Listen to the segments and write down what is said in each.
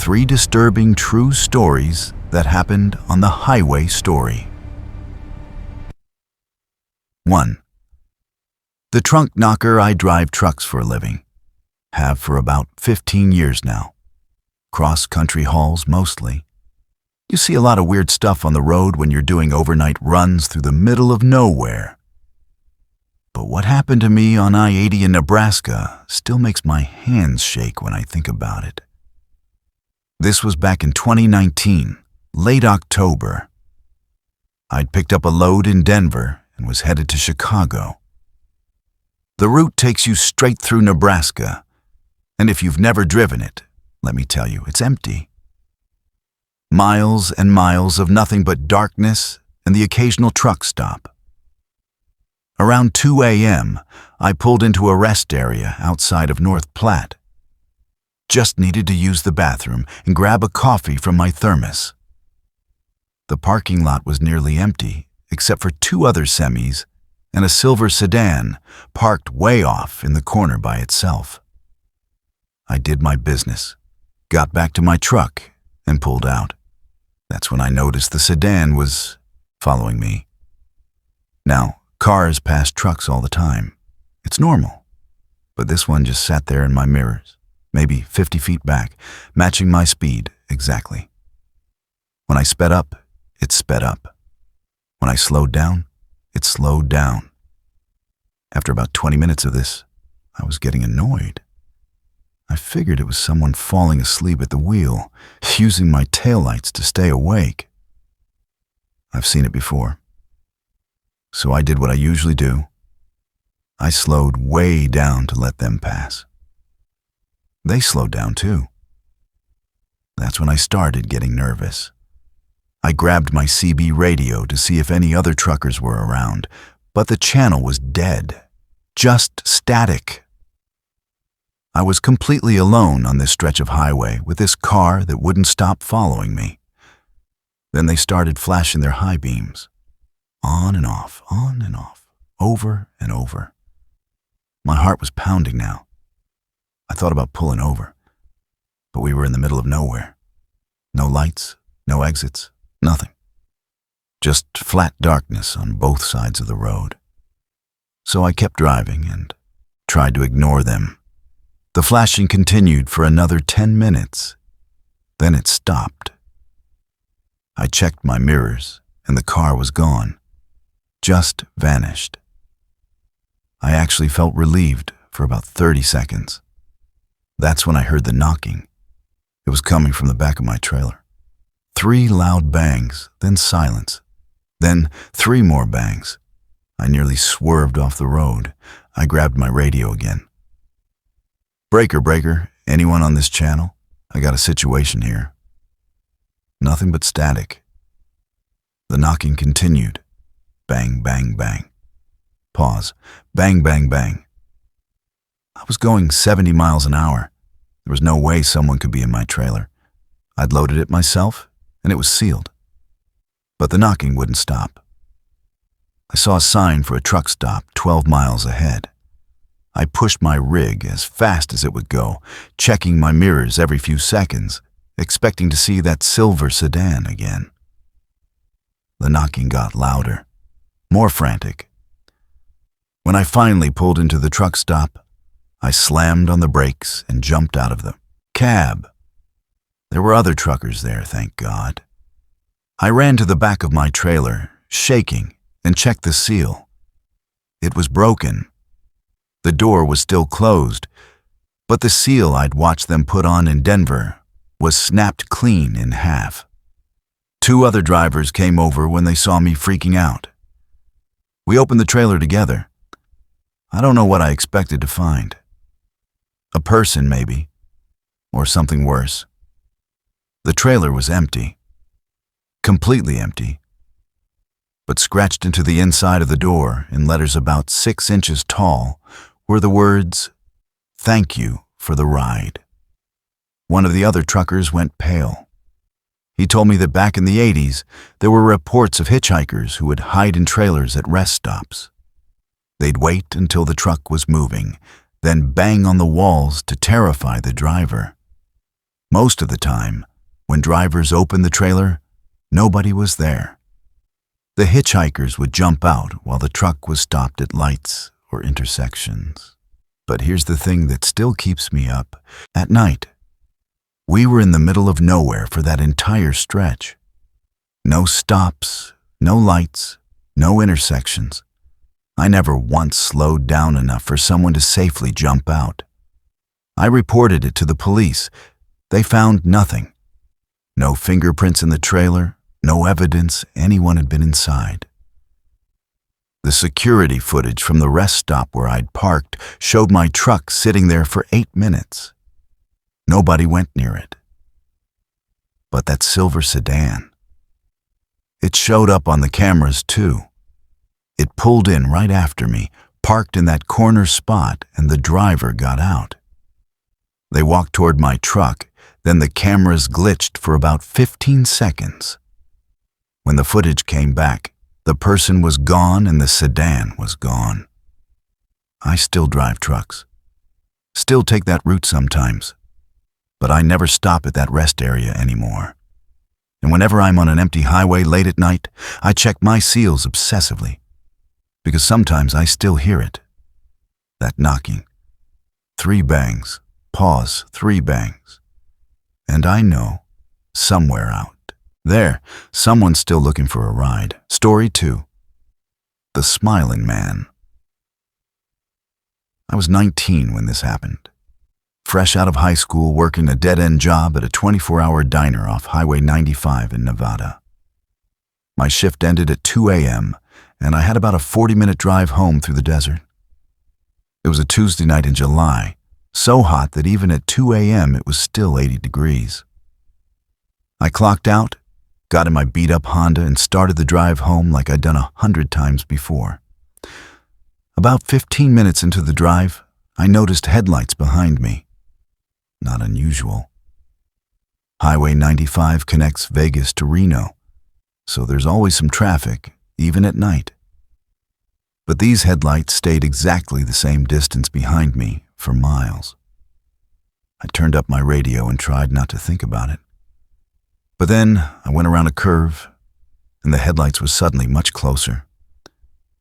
3 disturbing true stories that happened on the highway story. 1. The trunk knocker. I drive trucks for a living. Have for about 15 years now. Cross-country hauls mostly. You see a lot of weird stuff on the road when you're doing overnight runs through the middle of nowhere. But what happened to me on I-80 in Nebraska still makes my hands shake when I think about it. This was back in 2019, late October. I'd picked up a load in Denver and was headed to Chicago. The route takes you straight through Nebraska, and if you've never driven it, let me tell you, it's empty. Miles and miles of nothing but darkness and the occasional truck stop. Around 2 a.m., I pulled into a rest area outside of North Platte. Just needed to use the bathroom and grab a coffee from my thermos. The parking lot was nearly empty, except for 2 other semis and a silver sedan parked way off in the corner by itself. I did my business, got back to my truck, and pulled out. That's when I noticed the sedan was following me. Now, cars pass trucks all the time. It's normal. But this one just sat there in my mirrors, maybe 50 feet back, matching my speed exactly. When I sped up, it sped up. When I slowed down, it slowed down. After about 20 minutes of this, I was getting annoyed. I figured it was someone falling asleep at the wheel, using my taillights to stay awake. I've seen it before. So I did what I usually do. I slowed way down to let them pass. They slowed down too. That's when I started getting nervous. I grabbed my CB radio to see if any other truckers were around, but the channel was dead, just static. I was completely alone on this stretch of highway with this car that wouldn't stop following me. Then they started flashing their high beams. On and off, over and over. My heart was pounding now. I thought about pulling over, but we were in the middle of nowhere. No lights, no exits, nothing. Just flat darkness on both sides of the road. So I kept driving and tried to ignore them. The flashing continued for another 10 minutes. Then it stopped. I checked my mirrors and the car was gone. Just vanished. I actually felt relieved for about 30 seconds. That's when I heard the knocking. It was coming from the back of my trailer. 3 loud bangs, then silence. Then 3 more bangs. I nearly swerved off the road. I grabbed my radio again. Breaker, anyone on this channel? I got a situation here. Nothing but static. The knocking continued. Bang, bang, bang. Pause. Bang, bang, bang. I was going 70 miles an hour. There was no way someone could be in my trailer. I'd loaded it myself, and it was sealed. But the knocking wouldn't stop. I saw a sign for a truck stop 12 miles ahead. I pushed my rig as fast as it would go, checking my mirrors every few seconds, expecting to see that silver sedan again. The knocking got louder, more frantic. When I finally pulled into the truck stop, I slammed on the brakes and jumped out of the cab. There were other truckers there, thank God. I ran to the back of my trailer, shaking, and checked the seal. It was broken. The door was still closed, but the seal I'd watched them put on in Denver was snapped clean in half. 2 other drivers came over when they saw me freaking out. We opened the trailer together. I don't know what I expected to find. A person, maybe, or something worse. The trailer was empty, completely empty, but scratched into the inside of the door in letters about 6 inches tall were the words, "Thank you for the ride." One of the other truckers went pale. He told me that back in the 80s, there were reports of hitchhikers who would hide in trailers at rest stops. They'd wait until the truck was moving, then bang on the walls to terrify the driver. Most of the time, when drivers opened the trailer, nobody was there. The hitchhikers would jump out while the truck was stopped at lights or intersections. But here's the thing that still keeps me up. At night, we were in the middle of nowhere for that entire stretch. No stops, no lights, no intersections. I never once slowed down enough for someone to safely jump out. I reported it to the police. They found nothing. No fingerprints in the trailer, no evidence anyone had been inside. The security footage from the rest stop where I'd parked showed my truck sitting there for 8 minutes. Nobody went near it. But that silver sedan, it showed up on the cameras too. It pulled in right after me, parked in that corner spot, and the driver got out. They walked toward my truck, then the cameras glitched for about 15 seconds. When the footage came back, the person was gone and the sedan was gone. I still drive trucks. Still take that route sometimes. But I never stop at that rest area anymore. And whenever I'm on an empty highway late at night, I check my seals obsessively. Because sometimes I still hear it. That knocking. 3 bangs. Pause. 3 bangs. And I know, somewhere out there, someone's still looking for a ride. Story 2. The Smiling Man. I was 19 when this happened. Fresh out of high school, working a dead-end job at a 24-hour diner off Highway 95 in Nevada. My shift ended at 2 a.m., and I had about a 40-minute drive home through the desert. It was a Tuesday night in July, so hot that even at 2 a.m. it was still 80 degrees. I clocked out, got in my beat-up Honda, and started the drive home like I'd done 100 times before. About 15 minutes into the drive, I noticed headlights behind me. Not unusual. Highway 95 connects Vegas to Reno, so there's always some traffic, even at night. But these headlights stayed exactly the same distance behind me for miles. I turned up my radio and tried not to think about it. But then I went around a curve, and the headlights were suddenly much closer.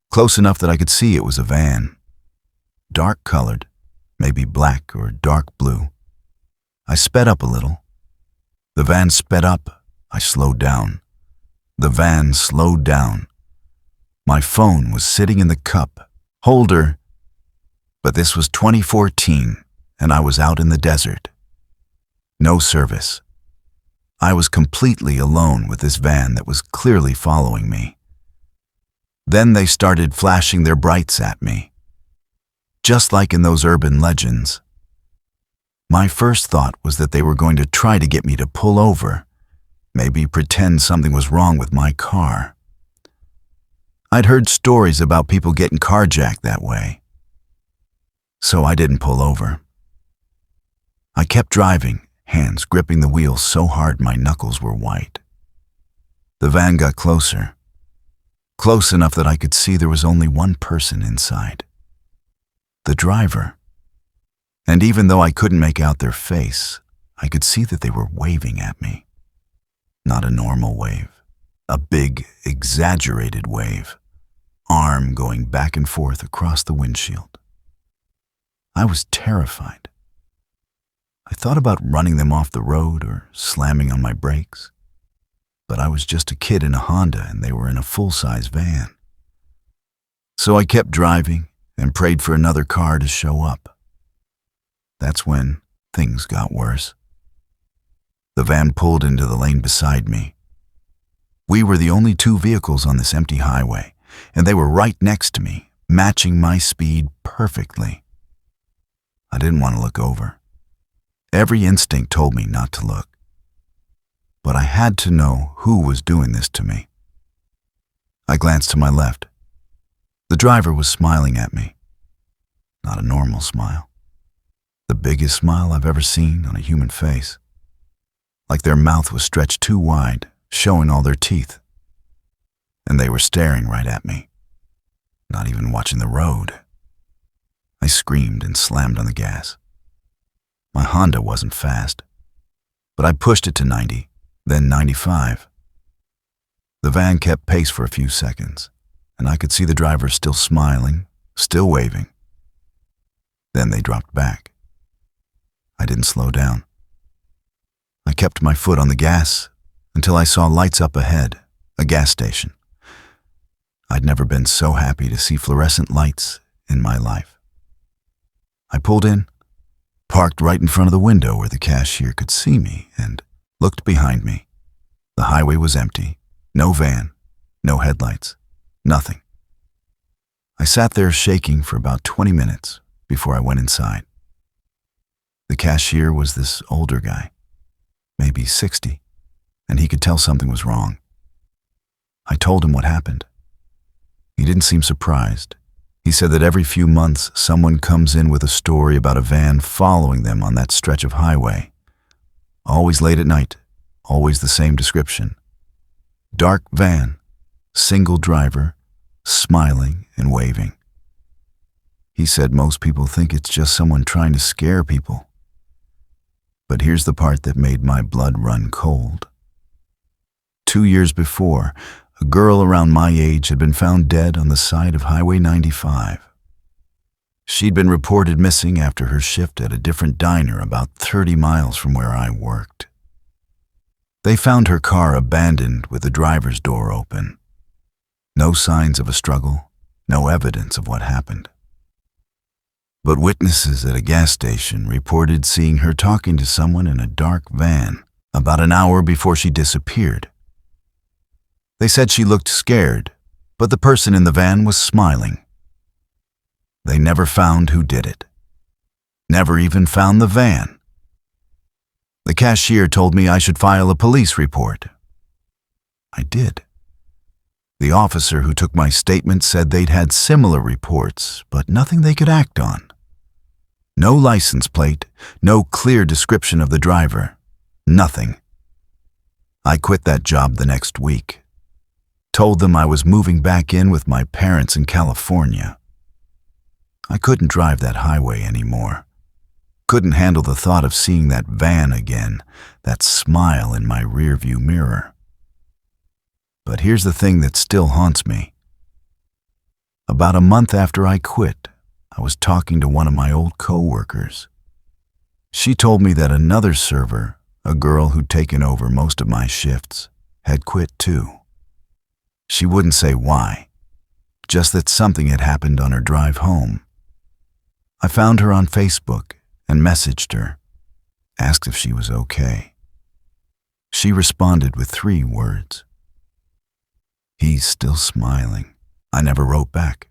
Close enough that I could see it was a van. Dark colored, maybe black or dark blue. I sped up a little. The van sped up. I slowed down. The van slowed down. My phone was sitting in the cup holder, but this was 2014, and I was out in the desert. No service. I was completely alone with this van that was clearly following me. Then they started flashing their brights at me, just like in those urban legends. My first thought was that they were going to try to get me to pull over, maybe pretend something was wrong with my car. I'd heard stories about people getting carjacked that way, so I didn't pull over. I kept driving, hands gripping the wheel so hard my knuckles were white. The van got closer, close enough that I could see there was only one person inside. The driver. And even though I couldn't make out their face, I could see that they were waving at me. Not a normal wave. A big, exaggerated wave. Arm going back and forth across the windshield. I was terrified. I thought about running them off the road or slamming on my brakes. But I was just a kid in a Honda and they were in a full-size van. So I kept driving and prayed for another car to show up. That's when things got worse. The van pulled into the lane beside me. We were the only 2 vehicles on this empty highway, and they were right next to me, matching my speed perfectly. I didn't want to look over. Every instinct told me not to look. But I had to know who was doing this to me. I glanced to my left. The driver was smiling at me. Not a normal smile. The biggest smile I've ever seen on a human face. Like their mouth was stretched too wide, showing all their teeth. And they were staring right at me, not even watching the road. I screamed and slammed on the gas. My Honda wasn't fast. but I pushed it to 90, then 95. The van kept pace for a few seconds, and I could see the driver still smiling, still waving. Then they dropped back. I didn't slow down. I kept my foot on the gas until I saw lights up ahead, a gas station. I'd never been so happy to see fluorescent lights in my life. I pulled in, parked right in front of the window where the cashier could see me, and looked behind me. The highway was empty. No van, no headlights, nothing. I sat there shaking for about 20 minutes before I went inside. The cashier was this older guy, maybe 60, and he could tell something was wrong. I told him what happened. He didn't seem surprised. He said that every few months someone comes in with a story about a van following them on that stretch of highway. Always late at night, always the same description. Dark van, single driver, smiling and waving. He said most people think it's just someone trying to scare people. But here's the part that made my blood run cold. 2 years before, a girl around my age had been found dead on the side of Highway 95. She'd been reported missing after her shift at a different diner about 30 miles from where I worked. They found her car abandoned with the driver's door open. No signs of a struggle, no evidence of what happened. But witnesses at a gas station reported seeing her talking to someone in a dark van about an hour before she disappeared. They said she looked scared, but the person in the van was smiling. They never found who did it. Never even found the van. The cashier told me I should file a police report. I did. The officer who took my statement said they'd had similar reports, but nothing they could act on. No license plate, no clear description of the driver, nothing. I quit that job the next week. Told them I was moving back in with my parents in California. I couldn't drive that highway anymore. Couldn't handle the thought of seeing that van again, that smile in my rearview mirror. But here's the thing that still haunts me. About a month after I quit, I was talking to one of my old co-workers. She told me that another server, a girl who'd taken over most of my shifts, had quit too. She wouldn't say why, just that something had happened on her drive home. I found her on Facebook and messaged her, asked if she was okay. She responded with 3 words. He's still smiling. I never wrote back.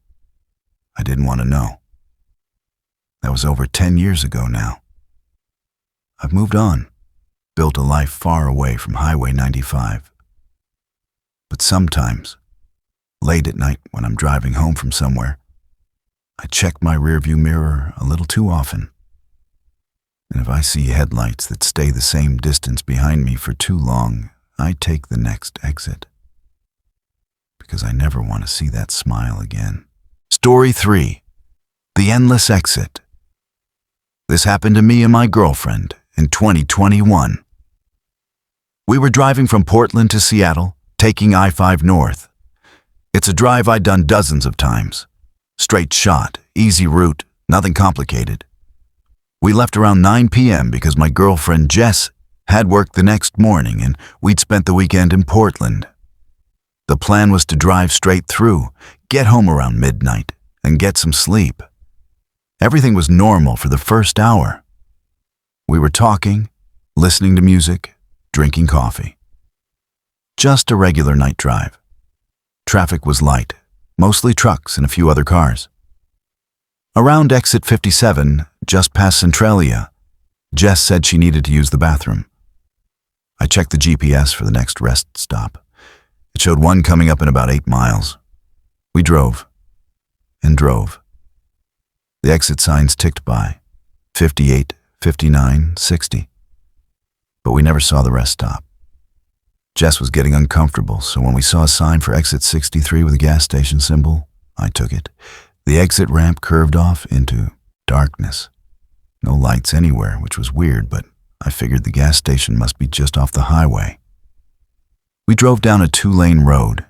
I didn't want to know. That was over 10 years ago now. I've moved on, built a life far away from Highway 95. But sometimes, late at night when I'm driving home from somewhere, I check my rearview mirror a little too often. And if I see headlights that stay the same distance behind me for too long, I take the next exit. Because I never want to see that smile again. Story 3. The Endless Exit. This happened to me and my girlfriend in 2021. We were driving from Portland to Seattle, taking I-5 north. It's a drive I'd done dozens of times. Straight shot, easy route, nothing complicated. We left around 9 p.m. because my girlfriend Jess had work the next morning and we'd spent the weekend in Portland. The plan was to drive straight through, get home around midnight, and get some sleep. Everything was normal for the first hour. We were talking, listening to music, drinking coffee. Just a regular night drive. Traffic was light, mostly trucks and a few other cars. Around exit 57, just past Centralia, Jess said she needed to use the bathroom. I checked the GPS for the next rest stop. It showed one coming up in about 8 miles. We drove and drove. The exit signs ticked by, 58, 59, 60. But we never saw the rest stop. Jess was getting uncomfortable, so when we saw a sign for exit 63 with a gas station symbol, I took it. The exit ramp curved off into darkness. No lights anywhere, which was weird, but I figured the gas station must be just off the highway. We drove down a 2-lane road.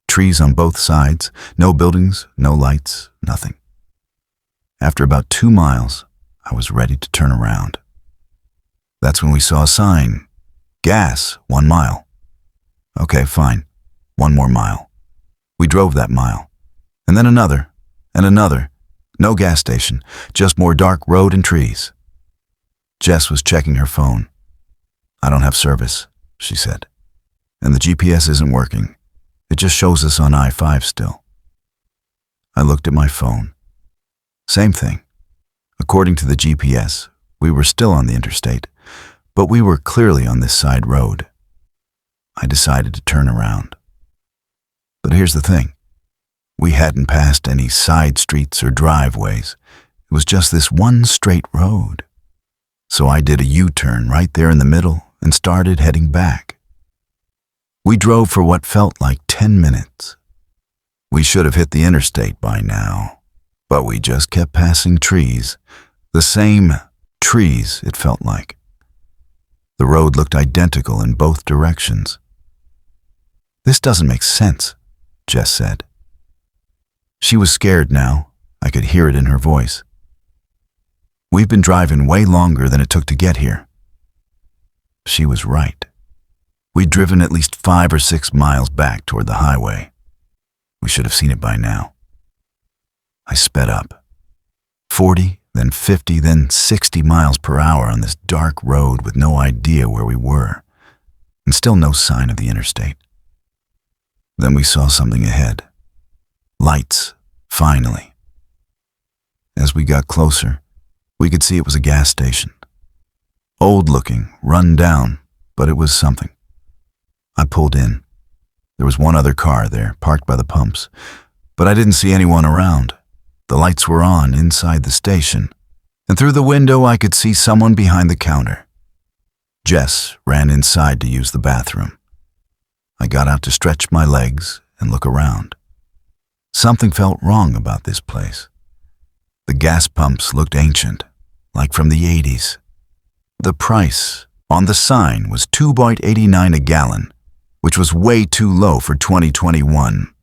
Trees on both sides, no buildings, no lights, nothing. After about 2 miles, I was ready to turn around. That's when we saw a sign. Gas, 1 mile. Okay, fine. 1 more mile. We drove that mile. And then another, and another. No gas station, just more dark road and trees. Jess was checking her phone. I don't have service, she said. And the GPS isn't working. It just shows us on I-5 still. I looked at my phone. Same thing. According to the GPS, we were still on the interstate, but we were clearly on this side road. I decided to turn around. But here's the thing. We hadn't passed any side streets or driveways. It was just this one straight road. So I did a U-turn right there in the middle and started heading back. We drove for what felt like 10 minutes. We should have hit the interstate by now, but we just kept passing trees. The same trees, it felt like. The road looked identical in both directions. This doesn't make sense, Jess said. She was scared now. I could hear it in her voice. We've been driving way longer than it took to get here. She was right. We'd driven at least 5 or 6 miles back toward the highway. We should have seen it by now. I sped up. 40, then 50, then 60 miles per hour on this dark road with no idea where we were, and still no sign of the interstate. Then we saw something ahead. Lights, finally. As we got closer, we could see it was a gas station. Old-looking, run down, but it was something. I pulled in. There was one other car there, parked by the pumps, but I didn't see anyone around. The lights were on inside the station, and through the window I could see someone behind the counter. Jess ran inside to use the bathroom. I got out to stretch my legs and look around. Something felt wrong about this place. The gas pumps looked ancient, like from the 80s. The price on the sign was $2.89 a gallon, which was way too low for 2021.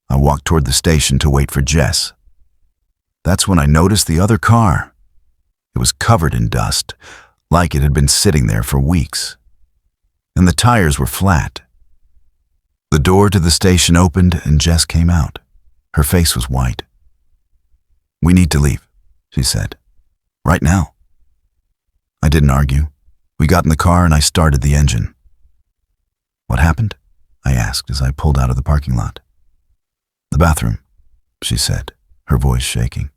I walked toward the station to wait for Jess. That's when I noticed the other car. It was covered in dust, like it had been sitting there for weeks. And the tires were flat. The door to the station opened and Jess came out. Her face was white. "We need to leave," she said. "Right now." I didn't argue. We got in the car and I started the engine. "What happened?" I asked as I pulled out of the parking lot. "The bathroom," she said, her voice shaking.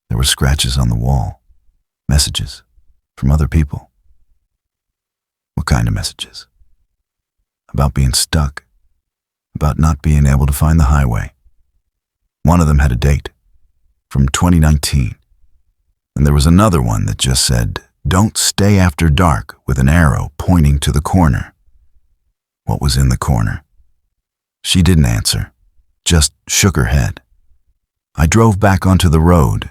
There were scratches on the wall, messages from other people. "What kind of messages?" "About being stuck, about not being able to find the highway. One of them had a date, from 2019, and there was another one that just said, 'Don't stay after dark,' with an arrow pointing to the corner." What was in the corner? She didn't answer, just shook her head. I drove back onto the road,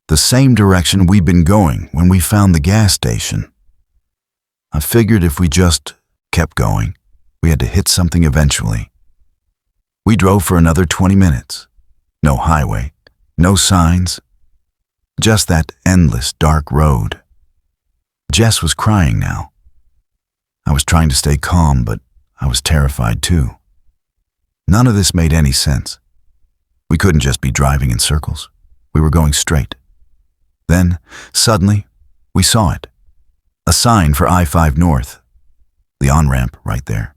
the same direction we'd been going when we found the gas station. I figured if we just kept going, we had to hit something eventually. We drove for another 20 minutes. No highway, no signs, just that endless dark road. Jess was crying now. I was trying to stay calm, but I was terrified too. None of this made any sense. We couldn't just be driving in circles. We were going straight. Then, suddenly, we saw it. A sign for I-5 North. The on-ramp right there.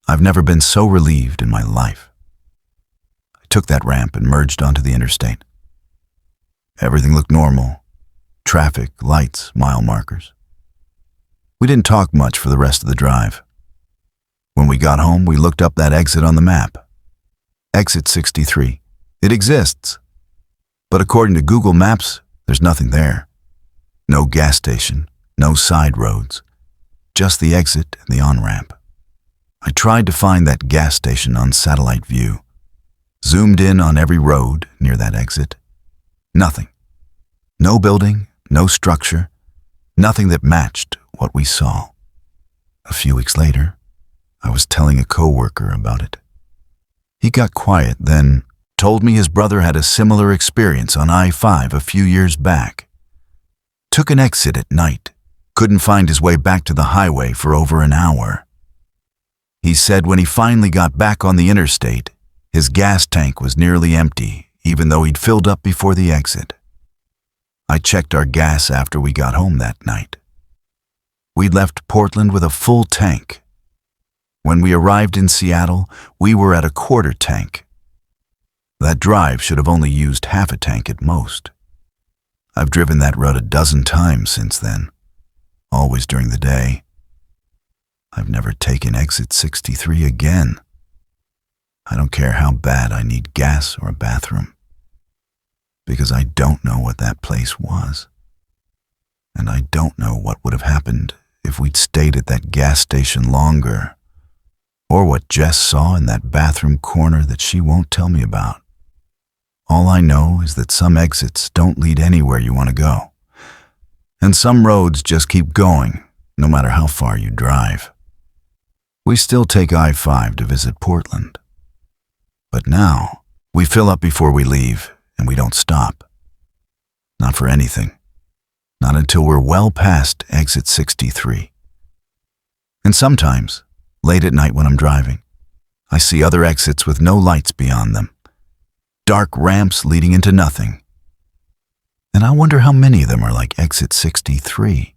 I've never been so relieved in my life. I took that ramp and merged onto the interstate. Everything looked normal. Traffic, lights, mile markers. We didn't talk much for the rest of the drive. When we got home, we looked up that exit on the map. Exit 63. It exists. But according to Google Maps, there's nothing there. No gas station, no side roads. Just the exit and the on-ramp. I tried to find that gas station on satellite view. Zoomed in on every road near that exit. Nothing. No building, no structure, Nothing that matched what we saw. A few weeks later, I was telling a coworker about it. He got quiet, then told me his brother had a similar experience on I-5 a few years back. Took an exit at night, couldn't find his way back to the highway for over an hour. He said when he finally got back on the interstate, his gas tank was nearly empty, even though he'd filled up before the exit. I checked our gas after we got home that night. We'd left Portland with a full tank. When we arrived in Seattle, we were at a quarter tank. That drive should have only used half a tank at most. I've driven that road a dozen times since then, always during the day. I've never taken exit 63 again. I don't care how bad I need gas or a bathroom, because I don't know what that place was. And I don't know what would have happened if we'd stayed at that gas station longer, or what Jess saw in that bathroom corner that she won't tell me about. All I know is that some exits don't lead anywhere you want to go, and some roads just keep going, no matter how far you drive. We still take I-5 to visit Portland. But now, we fill up before we leave, and we don't stop. Not for anything. Not until we're well past exit 63. And sometimes, late at night when I'm driving, I see other exits with no lights beyond them. Dark ramps leading into nothing. And I wonder how many of them are like exit 63.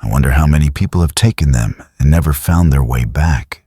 I wonder how many people have taken them and never found their way back.